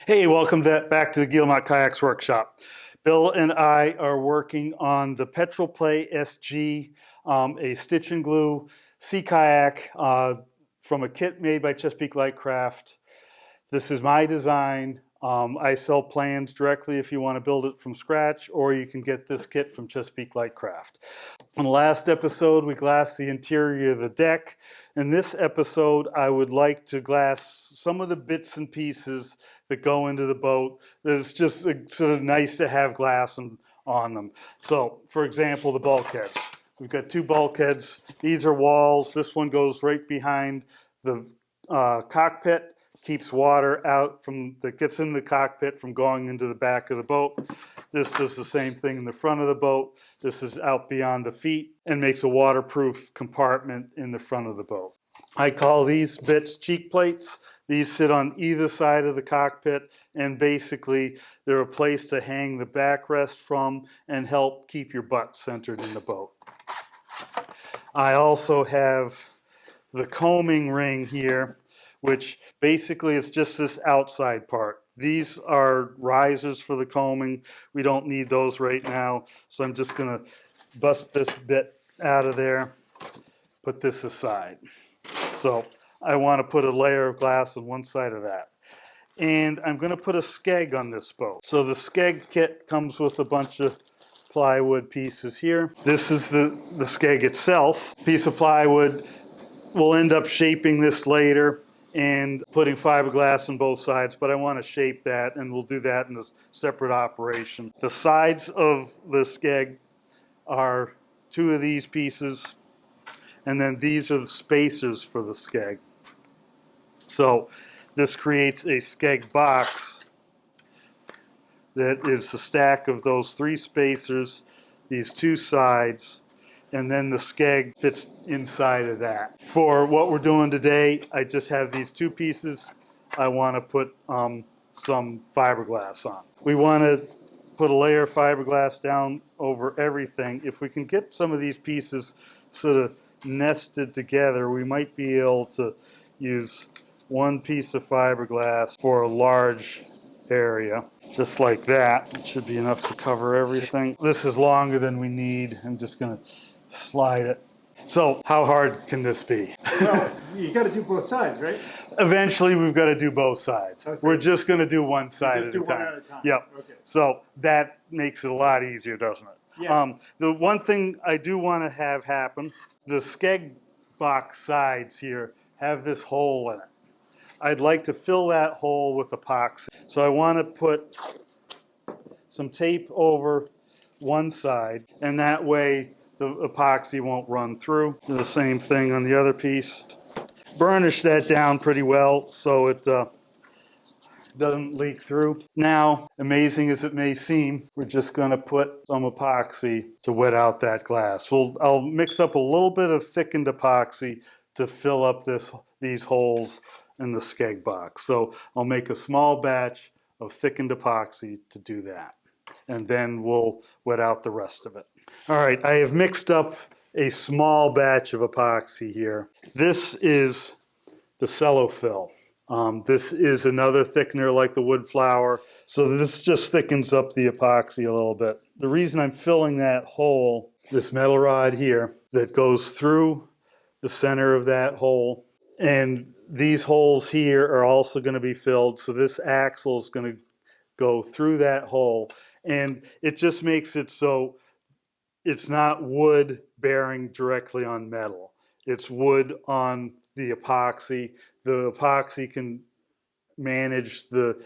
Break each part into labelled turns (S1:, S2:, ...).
S1: Hey, welcome back to the Guillemot Kayaks Workshop. Bill and I are working on the Petrel Play SG, a stitch and glue sea kayak from a kit made by Chesapeake Lightcraft. This is my design. I sell plans directly if you want to build it from scratch, or you can get this kit from Chesapeake Lightcraft. On the last episode, we glassed the interior of the deck. In this episode, I would like to glass some of the bits and pieces that go into the boat. It's just sort of nice to have glass on them. So, for example, the bulkheads. We've got two bulkheads. These are walls. This one goes right behind the cockpit. Keeps water out that gets in the cockpit from going into the back of the boat. This does the same thing in the front of the boat. This is out beyond the feet and makes a waterproof compartment in the front of the boat. I call these bits cheek plates. These sit on either side of the cockpit, and basically they're a place to hang the backrest from and help keep your butt centered in the boat. I also have the coaming ring here, which basically is just this outside part. These are risers for the coaming. We don't need those right now, so I'm just gonna bust this bit out of there, put this aside. So I want to put a layer of glass on one side of that. And I'm gonna put a Skeg on this boat. So the Skeg kit comes with a bunch of plywood pieces here. This is the Skeg itself. Piece of plywood. We'll end up shaping this later and putting fiberglass on both sides, but I want to shape that, and we'll do that in a separate operation. The sides of the Skeg are two of these pieces, and then these are the spacers for the Skeg. So this creates a Skeg box that is a stack of those three spacers, these two sides, and then the Skeg fits inside of that. For what we're doing today, I just have these two pieces I want to put some fiberglass on. We want to put a layer of fiberglass down over everything. If we can get some of these pieces sort of nested together, we might be able to use one piece of fiberglass for a large area, just like that. It should be enough to cover everything. This is longer than we need. I'm just going to slide it. So how hard can this be?
S2: Well, you got to do both sides, right?
S1: Eventually we've got to do both sides. We're just going to do one side at a time.
S2: One at a time.
S1: Yep.
S2: Okay.
S1: So that makes it a lot easier, doesn't it?
S2: Yeah.
S1: The one thing I do want to have happen, the Skeg box sides here have this hole in it. I'd like to fill that hole with epoxy. So I want to put some tape over one side, and that way the epoxy won't run through. Do the same thing on the other piece. Burnish that down pretty well so it doesn't leak through. Now, amazing as it may seem, we're just going to put some epoxy to wet out that glass. I'll mix up a little bit of thickened epoxy to fill up these holes in the Skeg box. So I'll make a small batch of thickened epoxy to do that, and then we'll wet out the rest of it. All right, I have mixed up a small batch of epoxy here. This is the cellofill. This is another thickener like the wood flour, so this just thickens up the epoxy a little bit. The reason I'm filling that hole, this metal rod here that goes through the center of that hole, and these holes here are also going to be filled, so this axle is going to go through that hole, and it just makes it so it's not wood bearing directly on metal. It's wood on the epoxy. The epoxy can manage the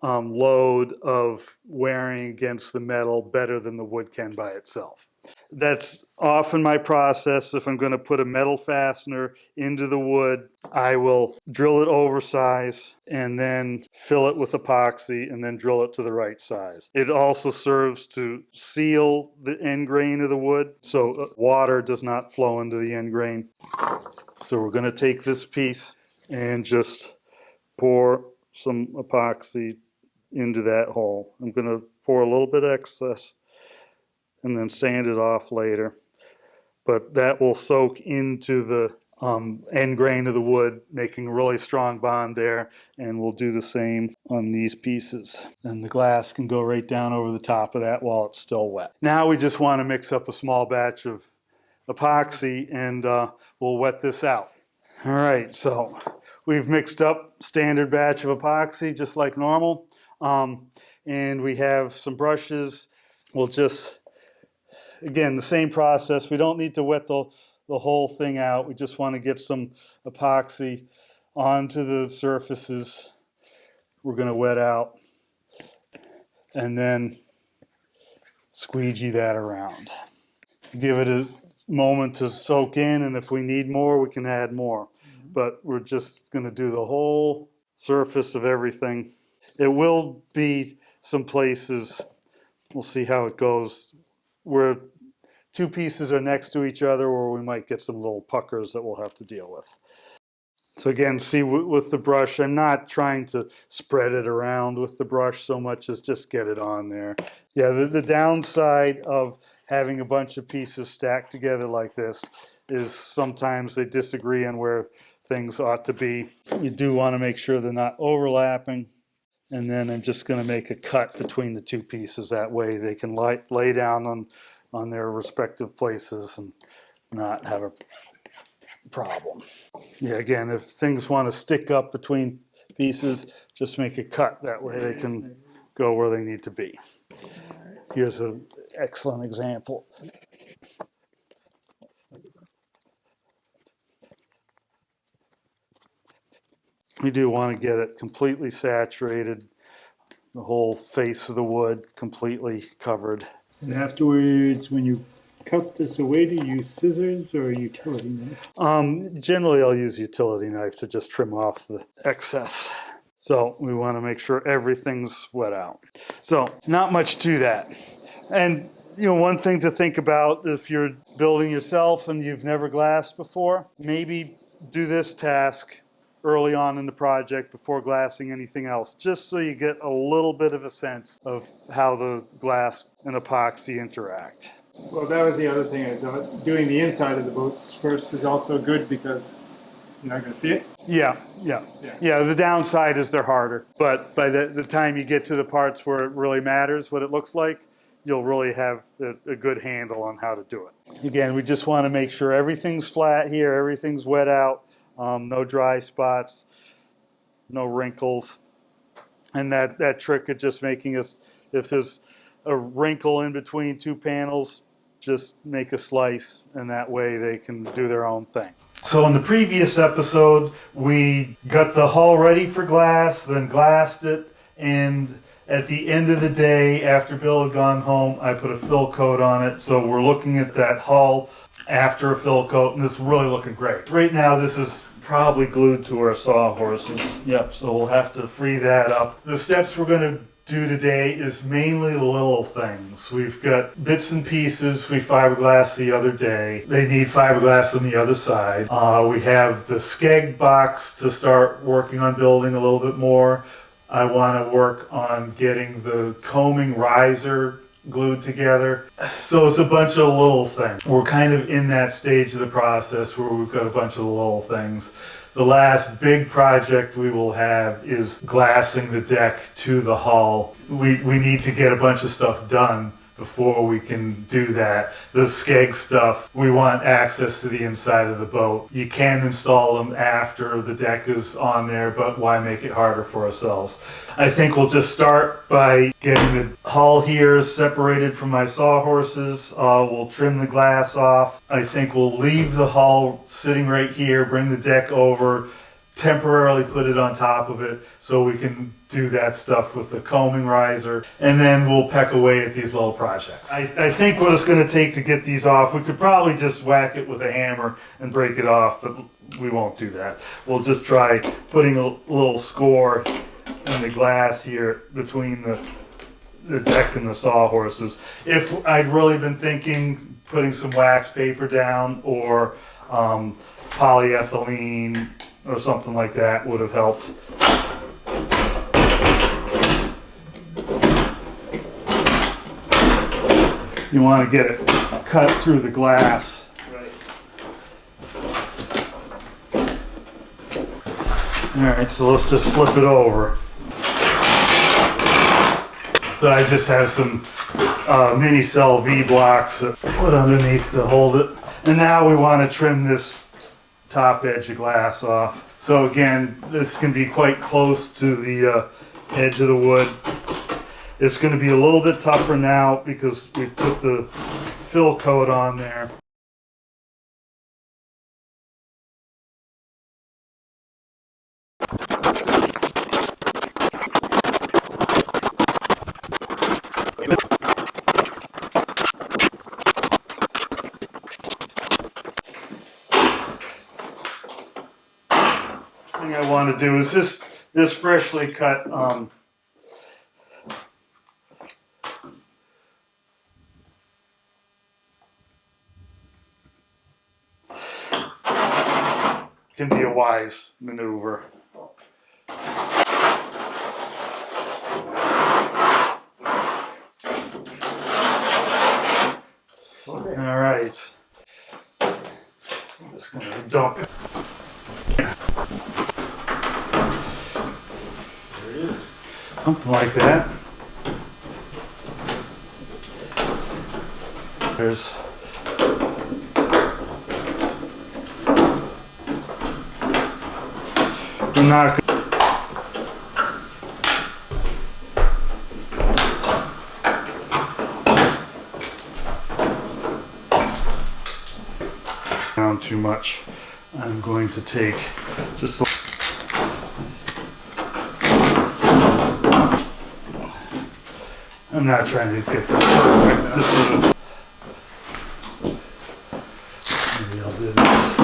S1: load of wearing against the metal better than the wood can by itself. That's often my process. If I'm going to put a metal fastener into the wood, I will drill it oversize and then fill it with epoxy and then drill it to the right size. It also serves to seal the end grain of the wood so water does not flow into the end grain. So we're going to take this piece and just pour some epoxy into that hole. I'm going to pour a little bit excess and then sand it off later. But that will soak into the end grain of the wood, making a really strong bond there. And we'll do the same on these pieces. And the glass can go right down over the top of that while it's still wet. Now we just want to mix up a small batch of epoxy and we'll wet this out. All right, so we've mixed up standard batch of epoxy just like normal. And we have some brushes. We'll just, again, the same process. We don't need to wet the whole thing out. We just want to get some epoxy onto the surfaces we're going to wet out and then squeegee that around. Give it a moment to soak in, and if we need more, we can add more. But we're just going to do the whole surface of everything. It will be some places, we'll see how it goes, where two pieces are next to each other, or we might get some little puckers that we'll have to deal with. So again, see with the brush, I'm not trying to spread it around with the brush so much as just get it on there. Yeah, the downside of having a bunch of pieces stacked together like this is sometimes they disagree on where things ought to be. You do want to make sure they're not overlapping. And then I'm just going to make a cut between the two pieces. That way they can lay down on their respective places and not have a problem. Yeah, again, if things want to stick up between pieces, just make a cut. That way they can go where they need to be. Here's an excellent example. We do want to get it completely saturated, the whole face of the wood completely covered.
S2: And afterwards, when you cut this away, do you use scissors or a utility knife?
S1: Generally, I'll use a utility knife to just trim off the excess. So we want to make sure everything's wet out. So not much to that. And one thing to think about if you're building yourself and you've never glassed before, maybe do this task early on in the project before glassing anything else, just so you get a little bit of a sense of how the glass and epoxy interact.
S2: Well, that was the other thing I thought. Doing the inside of the boats first is also good because you're not going to see it.
S1: Yeah. The downside is they're harder, but by the time you get to the parts where it really matters what it looks like, you'll really have a good handle on how to do it. Again, we just want to make sure everything's flat here, everything's wet out. No dry spots, no wrinkles. And that trick of just making us, if there's a wrinkle in between two panels, just make a slice, and that way they can do their own thing. So in the previous episode, we got the hull ready for glass, then glassed it, and at the end of the day, after Bill had gone home, I put a fill coat on it. So we're looking at that hull after a fill coat, and it's really looking great. Right now, this is probably glued to our sawhorses. Yep, so we'll have to free that up. The steps we're going to do today is mainly little things. We've got bits and pieces we fiberglassed the other day. They need fiberglass on the other side. We have the Skeg box to start working on building a little bit more. I want to work on getting the coaming riser glued together. So it's a bunch of little things. We're kind of in that stage of the process where we've got a bunch of little things. The last big project we will have is glassing the deck to the hull. We need to get a bunch of stuff done before we can do that. The Skeg stuff, we want access to the inside of the boat. You can install them after the deck is on there, but why make it harder for ourselves? I think we'll just start by getting the hull here separated from my sawhorses. We'll trim the glass off. I think we'll leave the hull sitting right here, bring the deck over, temporarily put it on top of it so we can do that stuff with the coaming riser, and then we'll peck away at these little projects. I think what it's going to take to get these off, we could probably just whack it with a hammer and break it off, but we won't do that. We'll just try putting a little score in the glass here between the deck and the sawhorses. If I'd really been thinking putting some wax paper down or polyethylene or something like that would have helped. You want to get it cut through the glass.
S2: Right.
S1: Alright, so let's just flip it over. So I just have some mini cell V blocks that put underneath to hold it. And now we want to trim this top edge of glass off. So again, this can be quite close to the edge of the wood. It's going to be a little bit tougher now because we put the fill coat on there. Thing I want to do is this freshly cut can be a wise maneuver.
S2: Okay.
S1: All right. I'm just going to dump it.
S2: There it is.
S1: Something like that. There's we're not down too much. I'm going to take just a I'm not trying to get this perfect. It's just sort of, maybe I'll do this.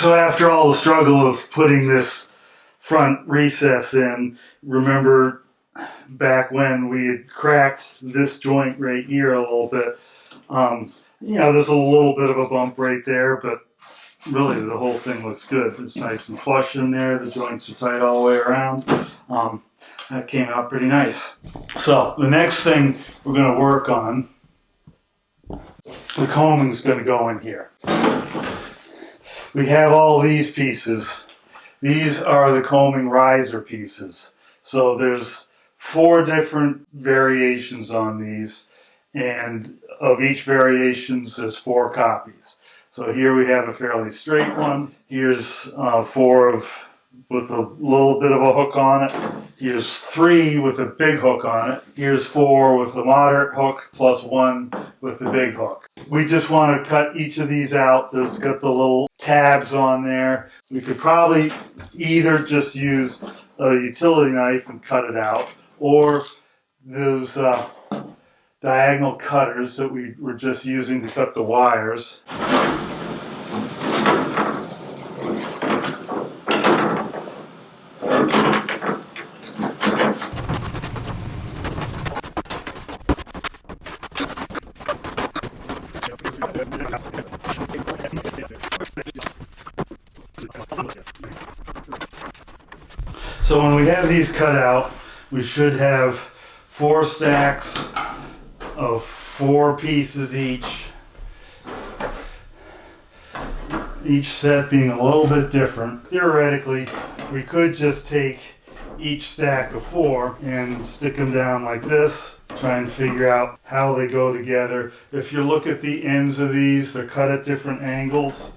S1: So after all the struggle of putting this front recess in, remember back when we had cracked this joint right here a little bit. You know, there's a little bit of a bump right there, but really the whole thing looks good. It's nice and flush in there. The joints are tight all the way around. That came out pretty nice. So the next thing we're going to work on, the coaming is going to go in here. We have all these pieces. These are the coaming riser pieces. So there's 4 different variations on these, and of each variations there's 4 copies. So here we have a fairly straight one. Here's 4 with a little bit of a hook on it. Here's 3 with a big hook on it. Here's 4 with a moderate hook plus 1 with the big hook. We just want to cut each of these out. There's got the little tabs on there. We could probably either just use a utility knife and cut it out, or those diagonal cutters that we were just using to cut the wires. So when we have these cut out, we should have 4 stacks of 4 pieces each set being a little bit different. Theoretically, we could just take each stack of 4 and stick them down like this, try and figure out how they go together. If you look at the ends of these, they're cut at different angles,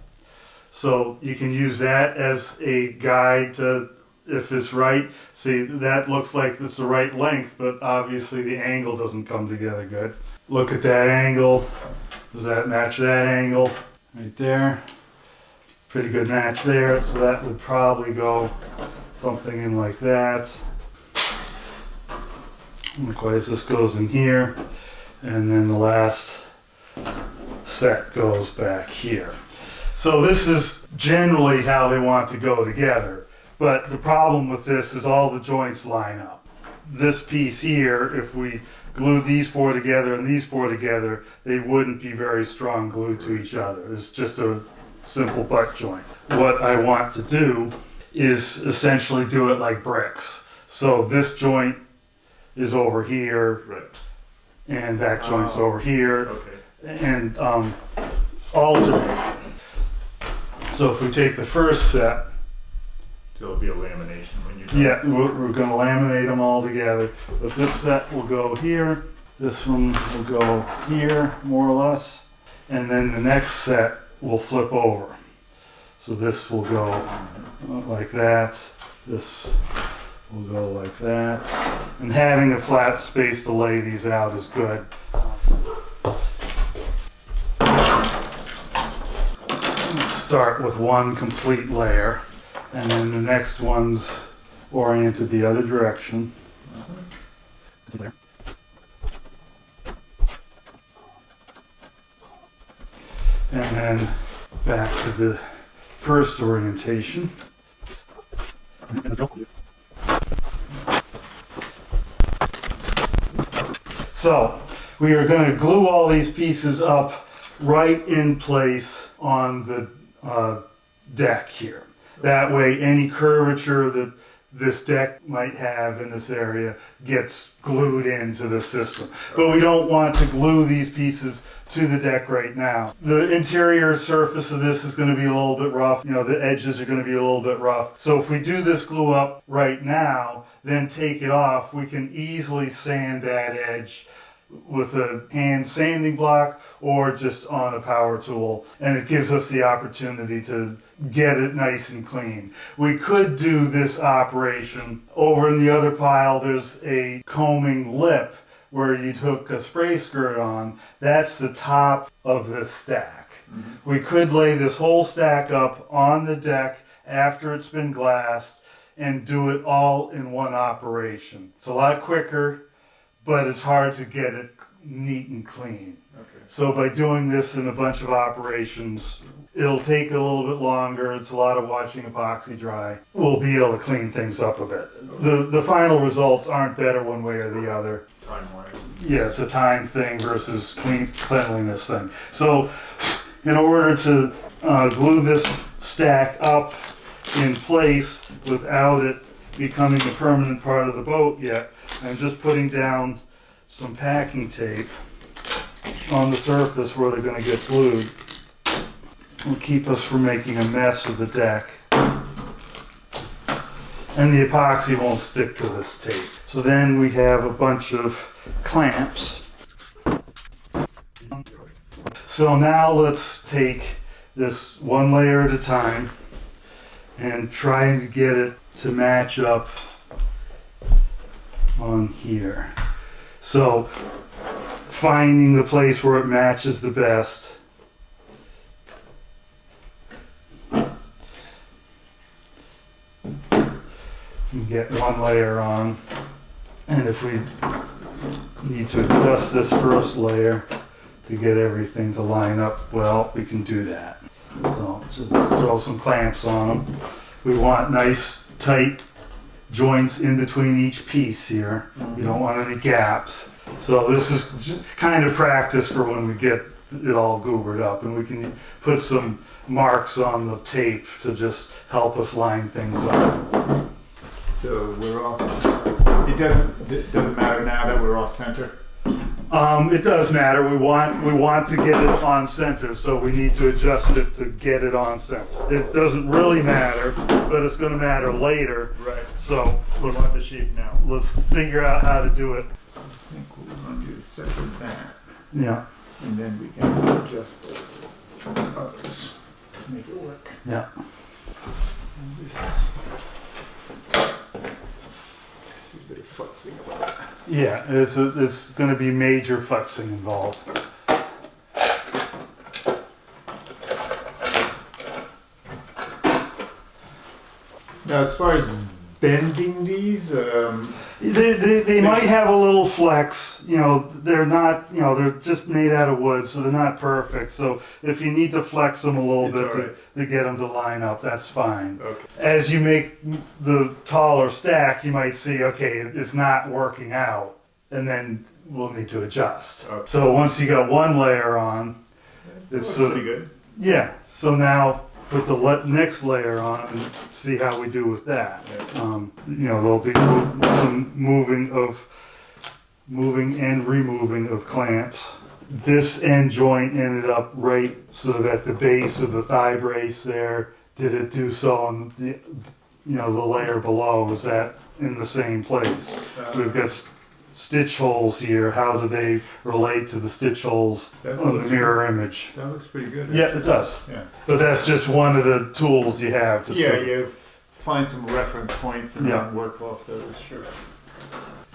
S1: so you can use that as a guide to if it's right. See, that looks like it's the right length, but obviously the angle doesn't come together good. Look at that angle. Does that match that angle? Right there. Pretty good match there. So that would probably go something in like that. Likewise, this goes in here. And then the last set goes back here. So this is generally how they want to go together. But the problem with this is all the joints line up. This piece here, if we glued these 4 together and these 4 together, they wouldn't be very strong glued to each other. It's just a simple butt joint. What I want to do is essentially do it like bricks. So this joint is over here, and back joints over here,
S2: Okay.
S1: and alternate. So if we take the first set,
S2: So it'll be a lamination when you're done.
S1: yeah, we're going to laminate them all together. But this set will go here, this one will go here, more or less, and then the next set will flip over. So this will go like that, this will go like that, and having a flat space to lay these out is good. Let's start with one complete layer, and then the next one's oriented the other direction. And then back to the first orientation. So we are going to glue all these pieces up right in place on the deck here. That way any curvature that this deck might have in this area gets glued into the system. But we don't want to glue these pieces to the deck right now. The interior surface of this is going to be a little bit rough. You know, the edges are going to be a little bit rough. So if we do this glue up right now, then take it off, we can easily sand that edge with a hand sanding block or just on a power tool, and it gives us the opportunity to get it nice and clean. We could do this operation over in the other pile. There's a coaming lip where you'd hook a spray skirt on. That's the top of this stack. Mm-hmm. We could lay this whole stack up on the deck after it's been glassed and do it all in one operation. It's a lot quicker, but it's hard to get it neat and clean. Okay. So by doing this in a bunch of operations, it'll take a little bit longer. It's a lot of watching epoxy dry. We'll be able to clean things up a bit. The final results aren't better one way or the other.
S2: Time-wise.
S1: Yeah, it's a time thing versus cleanliness thing. So in order to glue this stack up in place without it becoming a permanent part of the boat yet, I'm just putting down some packing tape on the surface where they're going to get glued. Will keep us from making a mess of the deck. And the epoxy won't stick to this tape. So then we have a bunch of clamps. So now let's take this one layer at a time and try to get it to match up on here. So finding the place where it matches the best. Get one layer on, and if we need to adjust this first layer to get everything to line up well, we can do that. So let's throw some clamps on them. We want nice tight joints in between each piece here. You don't want any gaps. So this is just kind of practice for when we get it all goobered up, and we can put some marks on the tape to just help us line things up.
S2: So we're all, it doesn't matter now that we're off center?
S1: It does matter. We want to get it on center, so we need to adjust it to get it on center. It doesn't really matter, but it's going to matter later.
S2: Right.
S1: So
S2: We want the shape now.
S1: let's figure out how to do it.
S2: I think what we're going to do is center that,
S1: Yeah.
S2: and then we can adjust the others to make it work.
S1: Yeah.
S2: And this. A bit of futzing about it.
S1: Yeah. It's going to be major futzing involved.
S2: Now, as far as bending these,
S1: They might have a little flex, you know, they're not, you know, they're just made out of wood, so they're not perfect. So if you need to flex them a little bit to get them to line up, that's fine.
S2: Okay.
S1: As you make the taller stack, you might see, okay, it's not working out, and then we'll need to adjust.
S2: Okay.
S1: So once you got one layer on,
S2: It's
S1: it's
S2: pretty good.
S1: yeah, so now put the next layer on and see how we do with that. You know, there'll be some moving of moving and removing of clamps. This end joint ended up right sort of at the base of the thigh brace there. Did it do so on the, the layer below? Was that in the same place? We've got stitch holes here. How do they relate to the stitch holes on the mirror image?
S2: That looks pretty good.
S1: Yeah, it does.
S2: Yeah.
S1: But that's just one of the tools you have to
S2: you find some reference points and then work off those. Sure.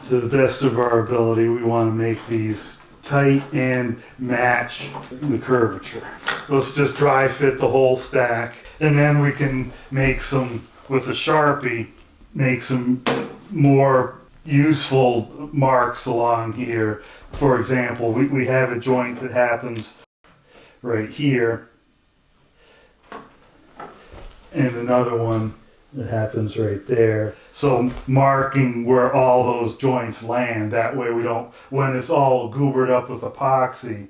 S1: To the best of our ability, we want to make these tight and match the curvature. Let's just dry fit the whole stack, and then we can make some, with a Sharpie, make some more useful marks along here. For example, we have a joint that happens right here, and another one that happens right there. So marking where all those joints land, that way we don't, when it's all goobered up with epoxy,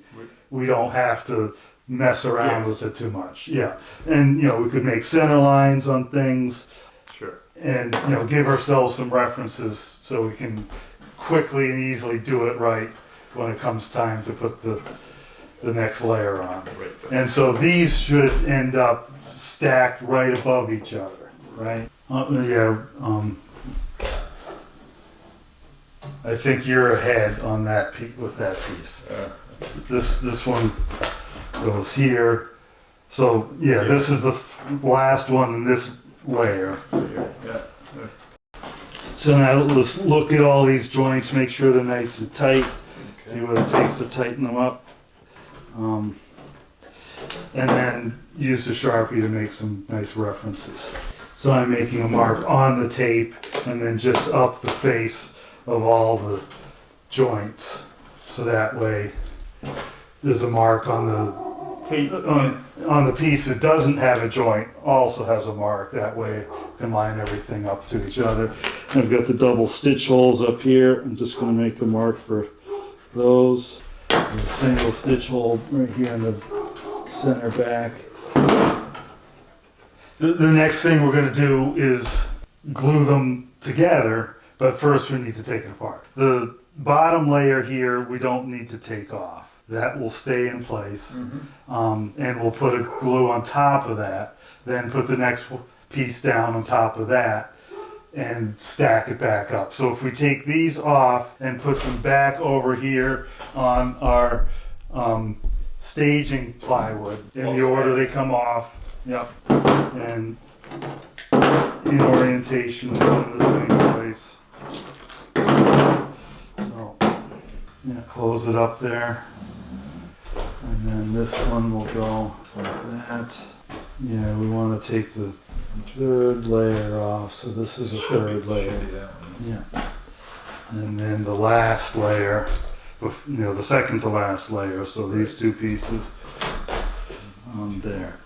S1: we don't have to mess around with it too much. Yeah, and we could make center lines on things.
S2: Sure. And
S1: give ourselves some references so we can quickly and easily do it right when it comes time to put the next layer on.
S2: Right.
S1: And so these should end up stacked right above each other. Right. I think you're ahead on that with that piece. This one goes here. So this is the last one in this layer. So now let's look at all these joints, make sure they're nice and tight. See what it takes to tighten them up. And then use the Sharpie to make some nice references. So I'm making a mark on the tape and then just up the face of all the joints. So that way there's a mark on the piece that doesn't have a joint, also has a mark. That way we can line everything up to each other. And I've got the double stitch holes up here. I'm just going to make a mark for those. And a single stitch hole right here in the center back. The next thing we're going to do is glue them together, but first we need to take it apart. The bottom layer here we don't need to take off. That will stay in place. And we'll put a glue on top of that, then put the next piece down on top of that and stack it back up. So if we take these off and put them back over here on our staging plywood in the order they come off. Yep, and in orientation in the same place. So, close it up there. And then this one will go like that. Yeah, we want to take the third layer off, so this is a third layer. Yeah. And then the last layer, the second to last layer, so these two pieces on there.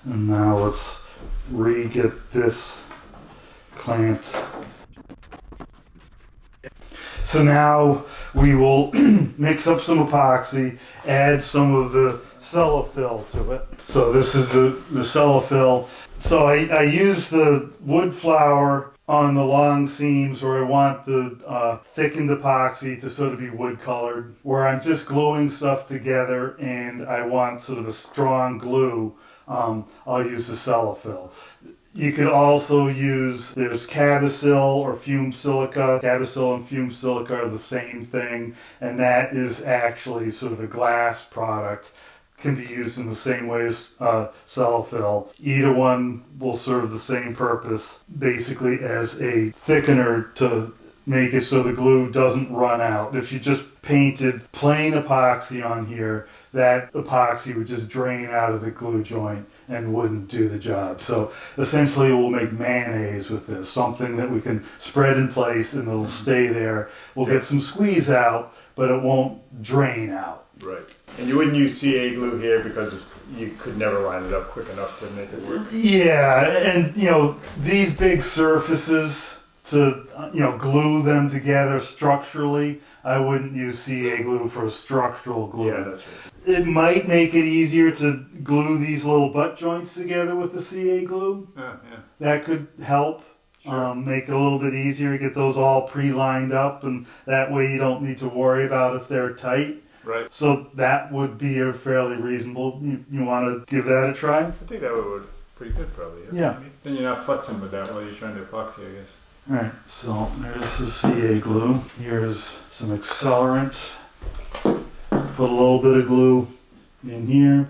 S1: And now let's re-get this clamped. So now we will mix up some epoxy, add some of the cellofill to it. So this is the cellofill. So I use the wood flour on the long seams where I want the thickened epoxy to sort of be wood colored, where I'm just gluing stuff together and I want sort of a strong glue. I'll use the cellofill. You could also use, there's Cabasil or fumed silica. Cabasil and fumed silica are the same thing, and that is actually sort of a glass product. Can be used in the same way as cellofill. Either one will serve the same purpose, basically as a thickener to make it so the glue doesn't run out. If you just painted plain epoxy on here, that epoxy would just drain out of the glue joint and wouldn't do the job. So essentially we'll make mayonnaise with this, something that we can spread in place and it'll stay there. We'll get some squeeze out, but it won't drain out.
S2: Right. And you wouldn't use CA glue here because you could never line it up quick enough to make it work.
S1: Yeah, and these big surfaces, to glue them together structurally, I wouldn't use CA glue for a structural glue.
S2: Yeah, that's right.
S1: It might make it easier to glue these little butt joints together with the CA glue.
S2: Yeah.
S1: That could help, Make it a little bit easier, get those all pre-lined up, and that way you don't need to worry about if they're tight.
S3: Right.
S1: So that would be a fairly reasonable. You want to give that a try?
S3: I think that would work pretty good, probably.
S1: Yeah.
S3: Then you're not futzing with that while you're trying to epoxy, I guess.
S1: Alright, so there's the CA glue. Here's some accelerant. Put a little bit of glue in here.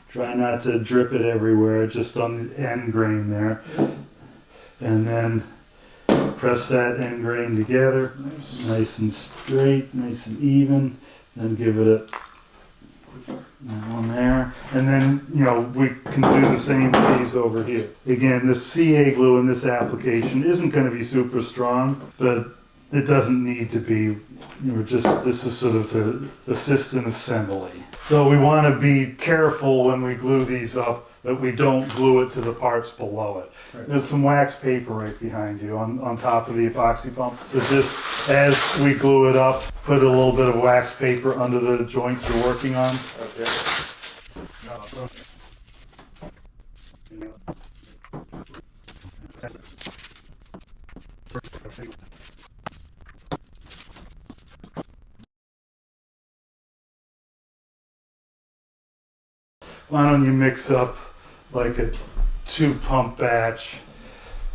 S1: Try not to drip it everywhere, just on the end grain there. And then press that end grain together, nice and straight, nice and even. Then give it that one there. And then, we can do the same with these over here. Again, this CA glue in this application isn't going to be super strong, but it doesn't need to be. This is sort of to assist in assembly. So we want to be careful when we glue these up that we don't glue it to the parts below it.
S3: Right.
S1: There's some wax paper right behind you on top of the epoxy pump. So just as we glue it up, put a little bit of wax paper under the joint you're working on.
S3: Okay.
S1: Why don't you mix up like a 2-pump batch?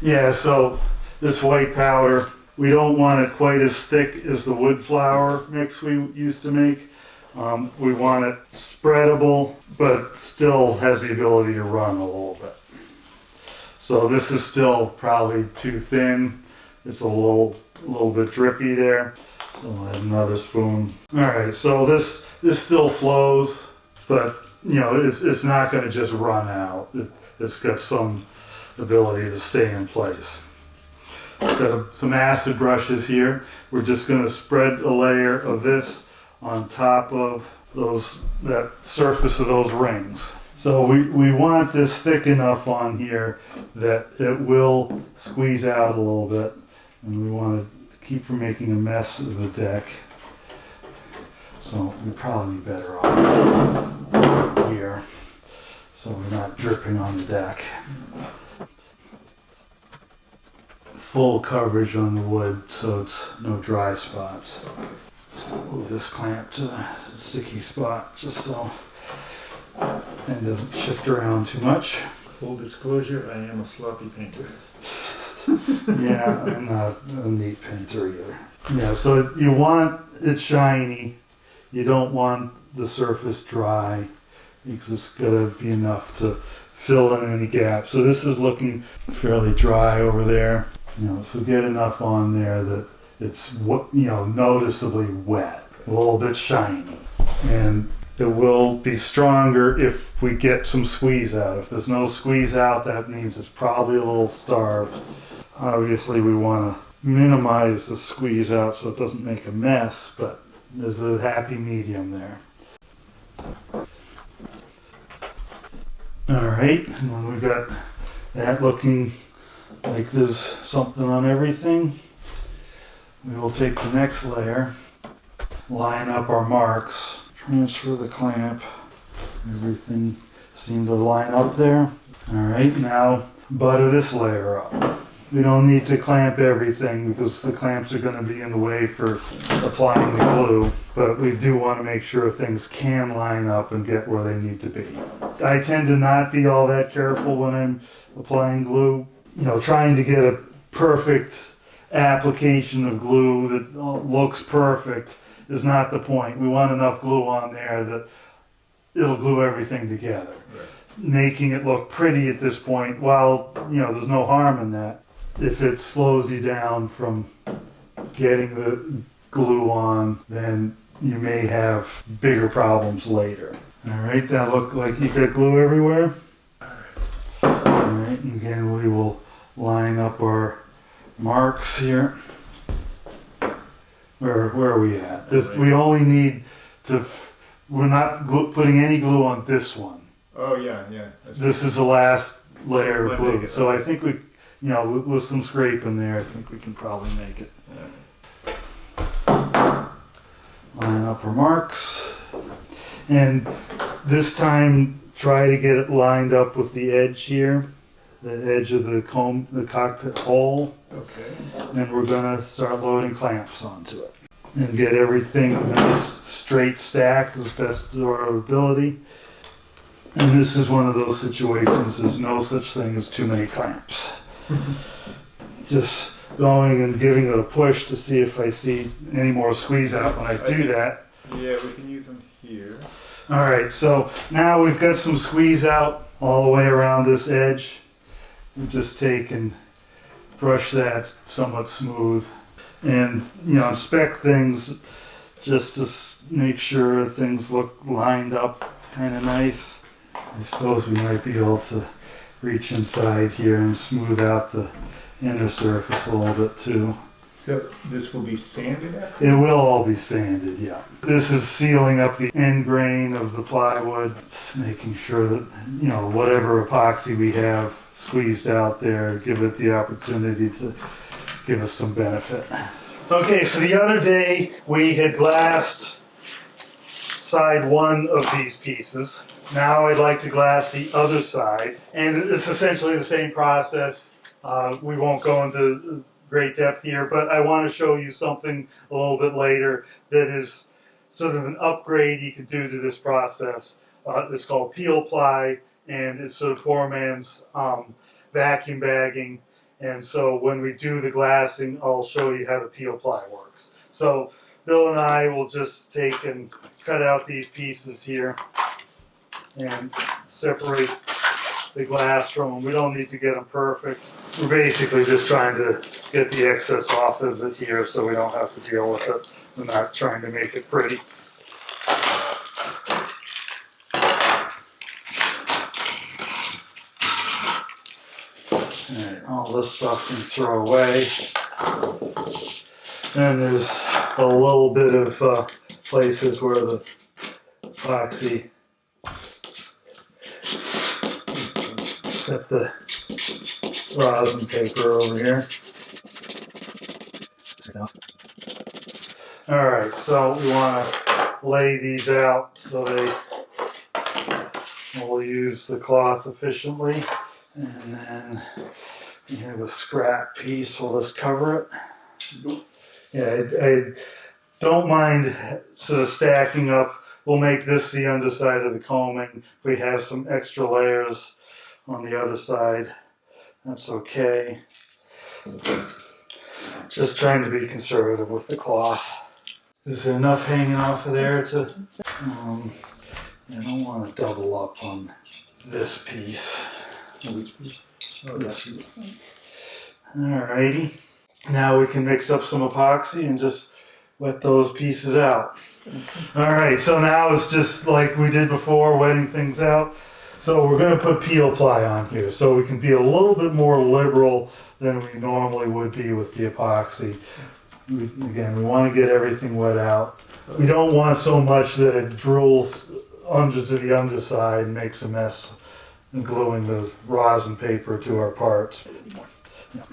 S1: Yeah, so this white powder, we don't want it quite as thick as the wood flour mix we used to make. We want it spreadable, but still has the ability to run a little bit. So this is still probably too thin. It's a little bit drippy there. So I'll add another spoon. All right, so this still flows, but it's not going to just run out. It's got some ability to stay in place. Got some acid brushes here. We're just going to spread a layer of this on top of that surface of those rings. So we want this thick enough on here that it will squeeze out a little bit, and we want to keep from making a mess of the deck. So we'd probably be better off here, so we're not dripping on the deck. Full coverage on the wood, so it's no dry spots. Just gonna move this clamp to the sticky spot, just so it doesn't shift around too much.
S3: Full disclosure, I am a sloppy painter.
S1: Yeah, I'm not a neat painter either. Yeah, so you want it shiny. You don't want the surface dry, because it's gotta be enough to fill in any gaps. So this is looking fairly dry over there. So get enough on there that it's noticeably wet, a little bit shiny, and it will be stronger if we get some squeeze out. If there's no squeeze out, that means it's probably a little starved. Obviously, we want to minimize the squeeze out so it doesn't make a mess, but there's a happy medium there. All right, and when we got that looking like there's something on everything, we will take the next layer, line up our marks, transfer the clamp. Everything seemed to line up there. All right, now butter this layer up. We don't need to clamp everything because the clamps are going to be in the way for applying the glue, but we do want to make sure things can line up and get where they need to be. I tend to not be all that careful when I'm applying glue. Trying to get a perfect application of glue that looks perfect is not the point. We want enough glue on there that it'll glue everything together.
S3: Right.
S1: Making it look pretty at this point, while there's no harm in that, if it slows you down from getting the glue on, then you may have bigger problems later. All right, that looked like you got glue everywhere. All right, again, we will line up our marks here. Where are we at? We only need to. We're not putting any glue on this one.
S3: Oh yeah.
S1: This is the last layer of glue. So I think we, with some scraping there, I think we can probably make it. Line up our marks, and this time try to get it lined up with the edge here. the edge of the cockpit hole,
S3: Okay.
S1: and we're gonna start loading clamps onto it. And get everything nice, straight stacked as best to our ability. And this is one of those situations, there's no such thing as too many clamps. Just going and giving it a push to see if I see any more squeeze out when I do that.
S3: Yeah, we can use them here.
S1: All right, so now we've got some squeeze out all the way around this edge. We just take and brush that somewhat smooth. And, inspect things just to make sure things look lined up kind of nice. I suppose we might be able to reach inside here and smooth out the inner surface a little bit too.
S3: So this will be sanded after?
S1: It will all be sanded, yeah. This is sealing up the end grain of the plywood, making sure that, whatever epoxy we have squeezed out there, give it the opportunity to give us some benefit. Okay, so the other day we had glassed side one of these pieces. Now I'd like to glass the other side, and it's essentially the same process. We won't go into great depth here, but I want to show you something a little bit later that is sort of an upgrade you can do to this process. It's called peel ply, and it's sort of poor man's vacuum bagging. And so when we do the glassing, I'll show you how the peel ply works. So Bill and I will just take and cut out these pieces here and separate the glass from them. We don't need to get them perfect. We're basically just trying to get the excess off of it here so we don't have to deal with it. We're not trying to make it pretty. Alright, all this stuff can throw away. And there's a little bit of places where the epoxy got the rosin paper over here. Alright, so we want to lay these out so we'll use the cloth efficiently. And then we have a scrap piece, we'll just cover it. Yeah, I don't mind sort of stacking up. We'll make this the underside of the coaming. If we have some extra layers on the other side, that's okay. Just trying to be conservative with the cloth. Is there enough hanging off of there to... I don't want to double up on this piece. Alrighty. Now we can mix up some epoxy and just wet those pieces out. Alright, so now it's just like we did before, wetting things out. So we're going to put peel ply on here so we can be a little bit more liberal than we normally would be with the epoxy. Again, we want to get everything wet out. We don't want so much that it drills under to the underside and makes a mess and gluing the rosin paper to our parts. Yeah.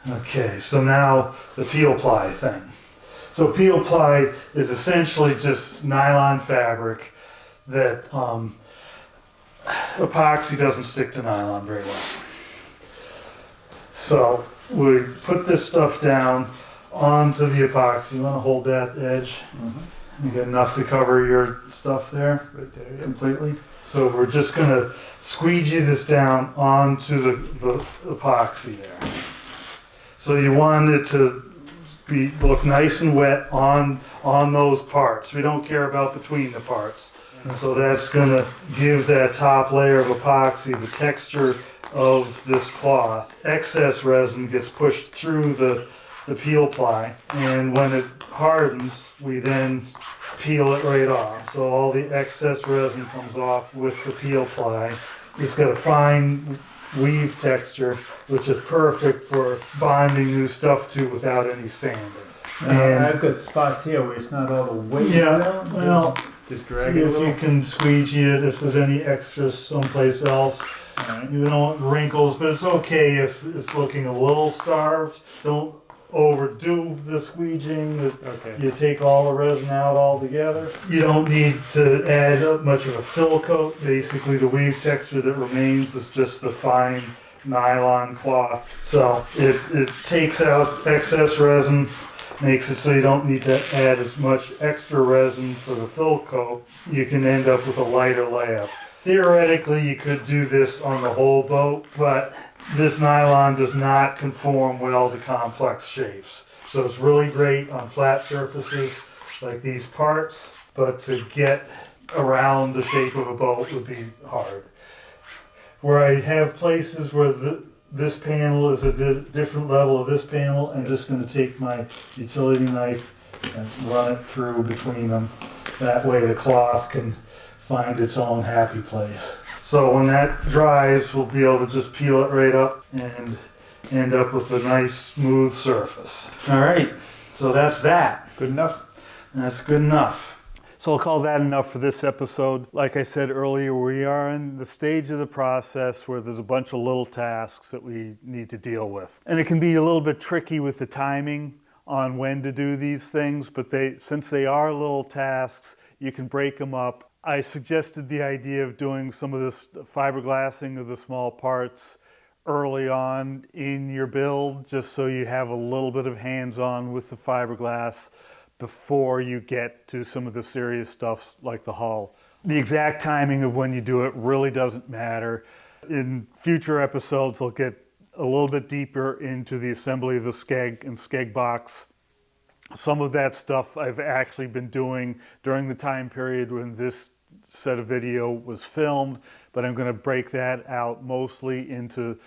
S1: Okay, so now the peel ply thing. So peel ply is essentially just nylon fabric that epoxy doesn't stick to nylon very well. So we put this stuff down onto the epoxy. You want to hold that edge? You got enough to cover your stuff there?
S3: Right there, yeah.
S1: Completely. So we're just going to squeegee this down onto the epoxy there. So you want it to look nice and wet on those parts. We don't care about between the parts. And so that's going to give that top layer of epoxy the texture of this cloth. Excess resin gets pushed through the peel ply, and when it hardens, we then peel it right off. So all the excess resin comes off with the peel ply. It's got a fine weave texture, which is perfect for bonding new stuff to without any sanding. And
S3: I've got spots here where it's not all the way
S1: yeah,
S3: down.
S1: well,
S3: Just drag
S1: see
S3: it a
S1: if you
S3: little.
S1: can squeegee it if there's any extras someplace else.
S3: Alright.
S1: You don't want wrinkles, but it's okay if it's looking a little starved. Don't overdo the squeegeeing.
S3: Okay.
S1: You take all the resin out altogether. You don't need to add much of a fill coat. Basically, the weave texture that remains is just the fine nylon cloth. So it takes out excess resin, makes it so you don't need to add as much extra resin for the fill coat. You can end up with a lighter layup. Theoretically, you could do this on the whole boat, but this nylon does not conform well to complex shapes. So it's really great on flat surfaces like these parts, but to get around the shape of a boat would be hard. Where I have places where this panel is a different level of this panel, I'm just going to take my utility knife and run it through between them. That way the cloth can find its own happy place. So when that dries, we'll be able to just peel it right up and end up with a nice smooth surface. All right, so that's that.
S3: Good enough?
S1: That's good enough. So I'll call that enough for this episode. Like I said earlier, we are in the stage of the process where there's a bunch of little tasks that we need to deal with. And it can be a little bit tricky with the timing on when to do these things, but since they are little tasks, you can break them up. I suggested the idea of doing some of this fiberglassing of the small parts early on in your build, just so you have a little bit of hands-on with the fiberglass before you get to some of the serious stuff like the hull. The exact timing of when you do it really doesn't matter. In future episodes, I'll get a little bit deeper into the assembly of the Skeg and Skeg box. Some of that stuff I've actually been doing during the time period when this set of video was filmed, but I'm going to break that out mostly into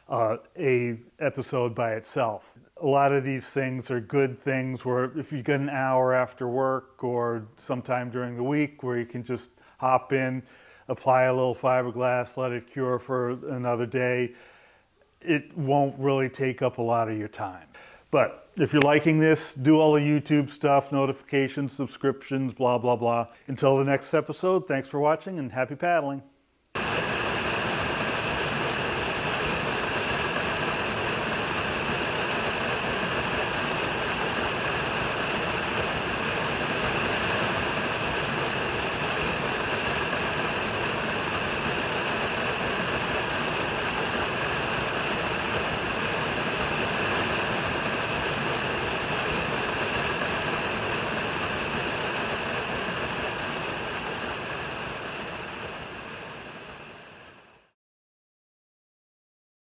S1: a episode by itself. A lot of these things are good things where if you get an hour after work or sometime during the week where you can just hop in, apply a little fiberglass, let it cure for another day, it won't really take up a lot of your time. But if you're liking this, do all the YouTube stuff, notifications, subscriptions, blah, blah, blah. Until the next episode, thanks for watching and happy paddling.